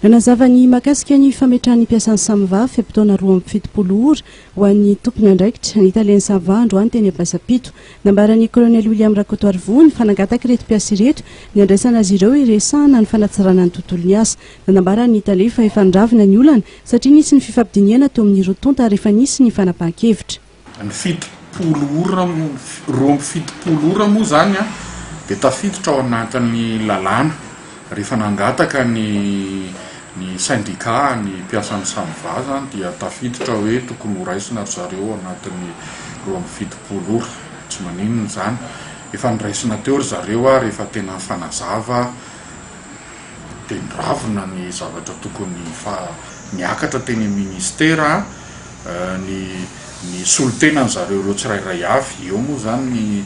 Nanazava ny mahakasika ny fametrahany mpiasan'ny Samva fiampitaona 27 ora ho an'ny tompony andraikitra ny Italiany Samva androany teny Ambasapito. Nambarany Colonel William Rakotoarvo ny fanangataka ireto mpiasa ireto ny andraisana azy ireo iresahana ny fanatsarana ny tontolon'ny asa. Nanambarany Italia fa efa ndravina ny olana satria nisy ny fifampidiniana teo amin'ny rotonta rehefa nisy ny fanapahan-kevitra. Ny 70 ora 27 ora moa zany dia tafiditra ao anatin'ny lalàna rehefa nangataka ny syndika ny mpiasan'ny Samva zany dia tafiditra hoe tokony ho raisina zareo anatin'ny 27 ora. Tsy maninona zany efa niraisina teo ry zareo rehefa tena fanazava dia ndravina ny zavatra tokony miakatra teny ministera ny solotena ny zareo ireo tsirairay avy. Eo moa zany ny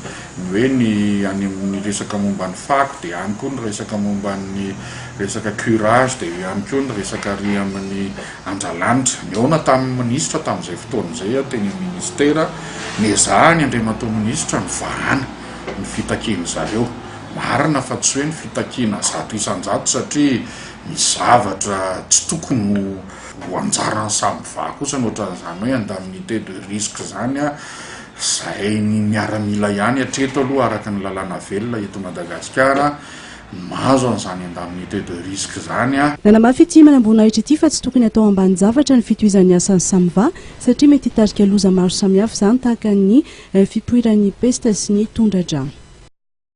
hoe ny any amin'ny resaka momba ny fako dia any koa ny resaka momba ny resaka curage dia any koa ny resaka ry amin'ny anjalanitra. Niona tamin'ny minisitra tamin'izay fotoana izay teny ministera nezaha ny andriamatoa minisitra ny vahana ny fitakiana zareo. Marina fa tsy hoe ny fitakiana zato isan-jato satria ny zavatra tsy tokony ho anjaran'ny Samva kosa ny ohatran'izany hoe indemnité de risque zany izay ny miaramila ihany hatreto aloha araka ny lalàna velona eto Madagasikara mahazo an'izany indemnité de risque zany. Nanamafy ity manambonahitra ity fa tsy tokony atao ambany zavatra ny fitohizan'ny asan'ny Samva satria mety hitarika loza maro samihafa zany tahaka ny fipoiran'ny pesta sy ny tondra-drano.